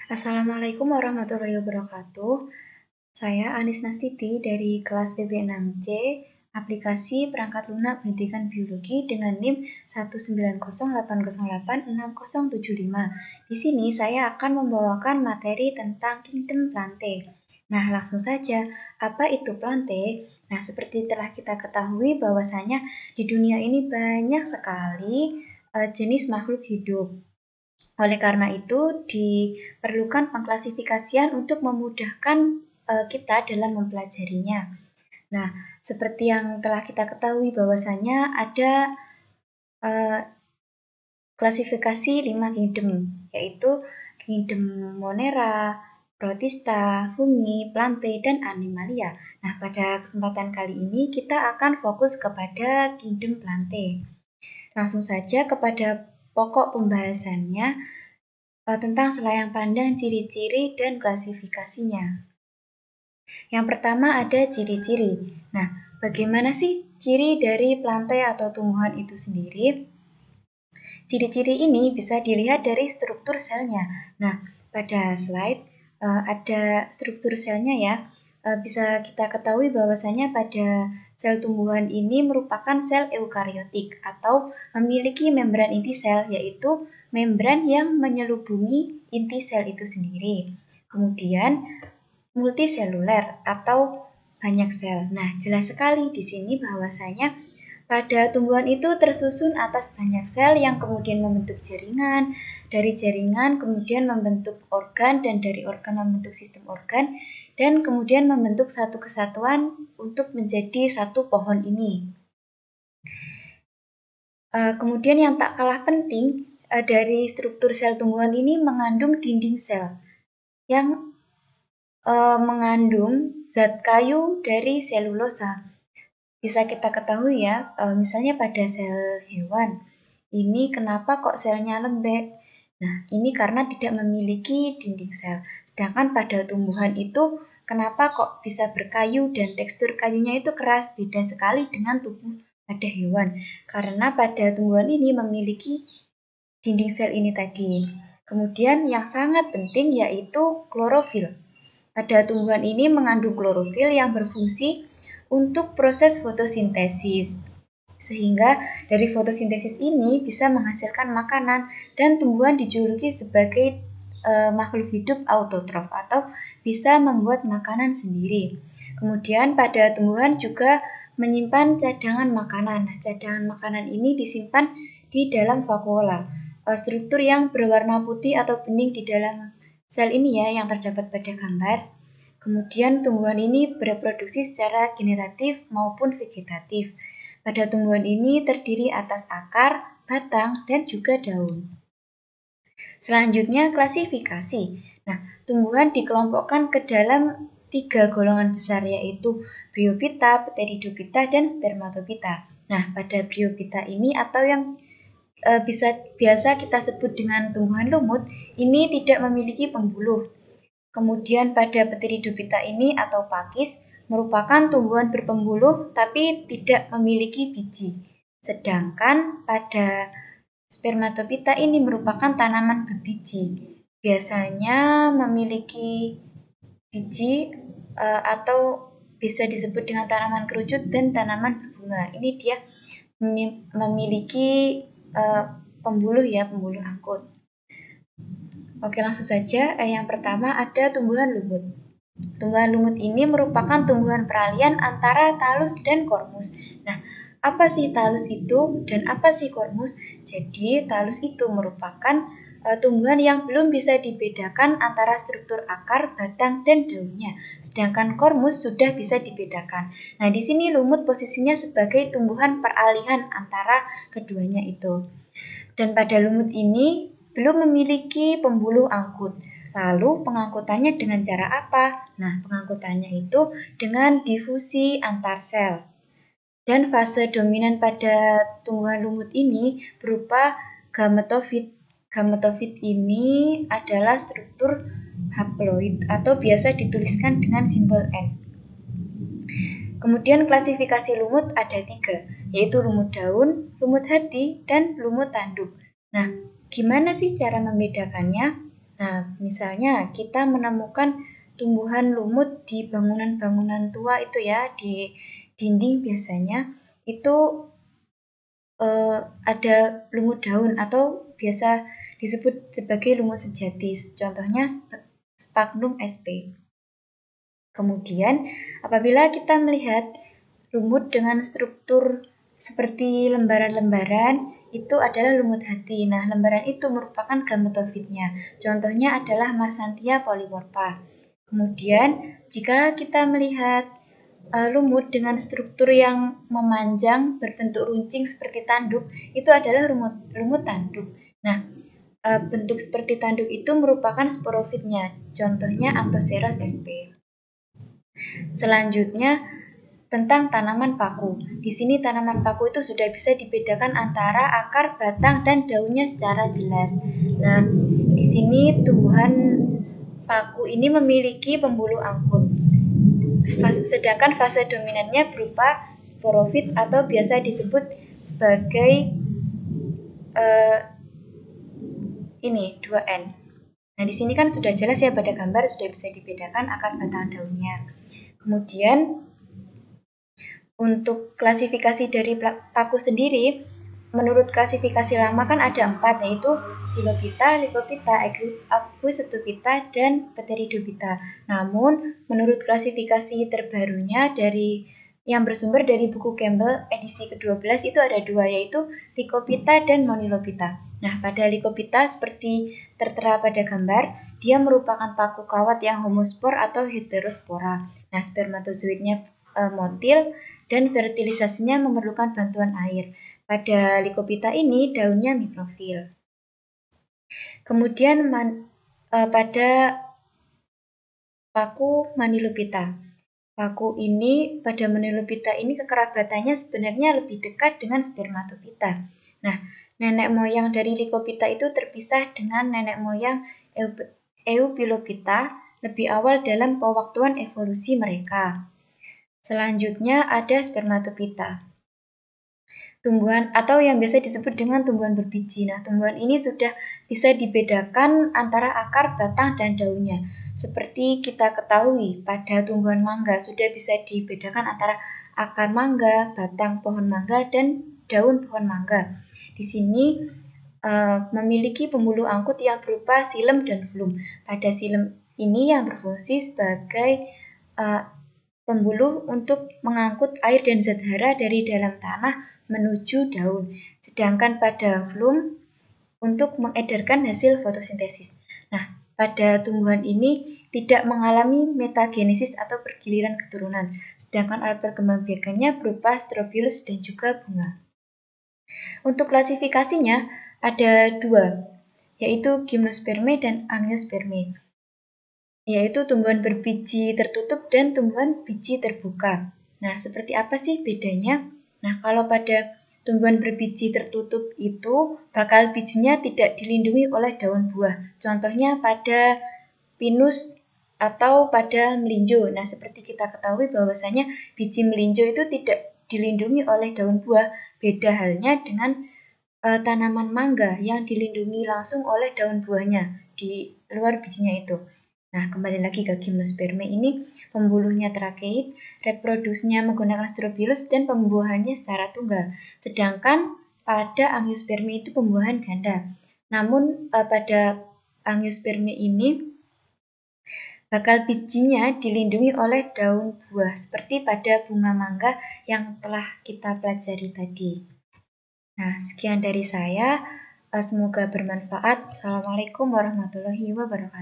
Assalamualaikum warahmatullahi wabarakatuh. Saya Anis Nastiti dari kelas PB6C, aplikasi perangkat lunak pendidikan biologi dengan NIM 19080860075. Di sini saya akan membawakan materi tentang Kingdom Plantae. Nah, langsung saja, apa itu Plantae? Nah, seperti telah kita ketahui bahwasanya di dunia ini banyak sekali jenis makhluk hidup. Oleh karena itu, diperlukan pengklasifikasian untuk memudahkan kita dalam mempelajarinya. Nah, seperti yang telah kita ketahui bahwasanya ada klasifikasi 5 kingdom, yaitu kingdom Monera, Protista, Fungi, Plantae, dan Animalia. Nah, pada kesempatan kali ini kita akan fokus kepada kingdom Plantae. Langsung saja kepada pokok pembahasannya, tentang selayang pandang, ciri-ciri, dan klasifikasinya. Yang pertama ada ciri-ciri. Nah, bagaimana sih ciri dari plantae atau tumbuhan itu sendiri? Ciri-ciri ini bisa dilihat dari struktur selnya. Nah, pada slide ada struktur selnya ya. Bisa kita ketahui bahwasanya pada sel tumbuhan ini merupakan sel eukariotik atau memiliki membran inti sel, yaitu membran yang menyelubungi inti sel itu sendiri. Kemudian multiseluler atau banyak sel. Nah, jelas sekali di sini bahwasanya pada tumbuhan itu tersusun atas banyak sel yang kemudian membentuk jaringan, dari jaringan kemudian membentuk organ, dan dari organ membentuk sistem organ, dan kemudian membentuk satu kesatuan untuk menjadi satu pohon ini. Kemudian yang tak kalah penting, dari struktur sel tumbuhan ini mengandung dinding sel yang mengandung zat kayu dari selulosa. Bisa kita ketahui ya, misalnya pada sel hewan, ini kenapa kok selnya lembek? Nah, ini karena tidak memiliki dinding sel. Sedangkan pada tumbuhan itu, kenapa kok bisa berkayu dan tekstur kayunya itu keras, beda sekali dengan tubuh pada hewan. Karena pada tumbuhan ini memiliki dinding sel ini tadi. Kemudian yang sangat penting yaitu klorofil. Pada tumbuhan ini mengandung klorofil yang berfungsi untuk proses fotosintesis. Sehingga dari fotosintesis ini bisa menghasilkan makanan, dan tumbuhan dijuluki sebagai makhluk hidup autotrof atau bisa membuat makanan sendiri. Kemudian pada tumbuhan juga menyimpan cadangan makanan. Nah, cadangan makanan ini disimpan di dalam vakuola. Struktur yang berwarna putih atau bening di dalam sel ini ya yang terdapat pada gambar. Kemudian tumbuhan ini bereproduksi secara generatif maupun vegetatif. Pada tumbuhan ini terdiri atas akar, batang, dan juga daun. Selanjutnya klasifikasi. Nah, tumbuhan dikelompokkan ke dalam 3 golongan besar, yaitu Bryophyta, Pteridophyta, dan Spermatophyta. Nah, pada Bryophyta ini atau yang biasa kita sebut dengan tumbuhan lumut, ini tidak memiliki pembuluh. Kemudian pada Pteridophyta ini atau pakis merupakan tumbuhan berpembuluh tapi tidak memiliki biji. Sedangkan pada Spermatophyta ini merupakan tanaman berbiji. Biasanya memiliki biji atau bisa disebut dengan tanaman kerucut dan tanaman berbunga. Ini dia memiliki pembuluh ya, pembuluh angkut. Oke, langsung saja. Yang pertama ada tumbuhan lumut. Tumbuhan lumut ini merupakan tumbuhan peralihan antara talus dan kormus. Nah, apa sih talus itu dan apa sih kormus? Jadi, talus itu merupakan tumbuhan yang belum bisa dibedakan antara struktur akar, batang, dan daunnya. Sedangkan kormus sudah bisa dibedakan. Nah, di sini lumut posisinya sebagai tumbuhan peralihan antara keduanya itu. Dan pada lumut ini belum memiliki pembuluh angkut. Lalu pengangkutannya dengan cara apa? Nah, pengangkutannya itu dengan difusi antar sel. Dan fase dominan pada tumbuhan lumut ini berupa gametofit. Gametofit ini adalah struktur haploid atau biasa dituliskan dengan simbol N. Kemudian klasifikasi lumut ada 3, yaitu lumut daun, lumut hati, dan lumut tanduk. Nah, gimana sih cara membedakannya? Nah, misalnya kita menemukan tumbuhan lumut di bangunan-bangunan tua itu ya, di dinding biasanya, itu ada lumut daun atau biasa disebut sebagai lumut sejati. Contohnya Sphagnum sp. Kemudian, apabila kita melihat lumut dengan struktur seperti lembaran-lembaran, itu adalah lumut hati. Nah, lembaran itu merupakan gametofitnya. Contohnya adalah Marsanthia polymorpha. Kemudian, jika kita melihat lumut dengan struktur yang memanjang berbentuk runcing seperti tanduk, itu adalah lumut tanduk. Nah, bentuk seperti tanduk itu merupakan sporofitnya. Contohnya Anthoceros sp. Selanjutnya, tentang tanaman paku. Di sini tanaman paku itu sudah bisa dibedakan antara akar, batang, dan daunnya secara jelas. Nah, di sini tumbuhan paku ini memiliki pembuluh angkut. Sedangkan fase dominannya berupa sporofit atau biasa disebut sebagai 2N. Nah, di sini kan sudah jelas ya pada gambar sudah bisa dibedakan akar, batang, daunnya. Kemudian untuk klasifikasi dari paku sendiri, menurut klasifikasi lama kan ada 4, yaitu Xylophyta, Lycophyta, Aquisotophyta, dan Pteridophyta. Namun, menurut klasifikasi terbarunya dari yang bersumber dari buku Campbell edisi ke-12 itu ada 2, yaitu Lycophyta dan Monilophyta. Nah, pada Lycophyta seperti tertera pada gambar, dia merupakan paku kawat yang homospor atau heterospora. Nah, spermatozoidnya motil dan fertilisasinya memerlukan bantuan air. Pada Lycophyta ini daunnya mikrofil. Kemudian pada paku Manilophyta. Paku ini pada Manilophyta ini kekerabatannya sebenarnya lebih dekat dengan Spermatophyta. Nah, nenek moyang dari Lycophyta itu terpisah dengan nenek moyang Eupilophyta lebih awal dalam pewaktuan evolusi mereka. Selanjutnya ada Spermatophyta. Tumbuhan atau yang biasa disebut dengan tumbuhan berbiji. Nah, tumbuhan ini sudah bisa dibedakan antara akar, batang, dan daunnya. Seperti kita ketahui, pada tumbuhan mangga sudah bisa dibedakan antara akar mangga, batang pohon mangga, dan daun pohon mangga. Di sini memiliki pembuluh angkut yang berupa xilem dan flum. Pada xilem ini yang berfungsi sebagai pembuluh untuk mengangkut air dan zat hara dari dalam tanah menuju daun, sedangkan pada flum untuk mengedarkan hasil fotosintesis. Nah, pada tumbuhan ini tidak mengalami metagenesis atau pergiliran keturunan, sedangkan alat perkembangbiakannya berupa strobilus dan juga bunga. Untuk klasifikasinya ada 2, yaitu gymnosperme dan angiosperme, yaitu tumbuhan berbiji tertutup dan tumbuhan biji terbuka. Nah, seperti apa sih bedanya? Nah, kalau pada tumbuhan berbiji tertutup itu bakal bijinya tidak dilindungi oleh daun buah. Contohnya pada pinus atau pada melinjo. Nah, seperti kita ketahui bahwasanya biji melinjo itu tidak dilindungi oleh daun buah. Beda halnya dengan tanaman mangga yang dilindungi langsung oleh daun buahnya di luar bijinya itu. Nah, kembali lagi ke gymnosperme ini, pembuluhnya trakeid, reproduksinya menggunakan strobilus, dan pembuahannya secara tunggal. Sedangkan pada angiosperme itu pembuahan ganda. Namun pada angiosperme ini bakal bijinya dilindungi oleh daun buah, seperti pada bunga mangga yang telah kita pelajari tadi. Nah, sekian dari saya. Semoga bermanfaat. Assalamualaikum warahmatullahi wabarakatuh.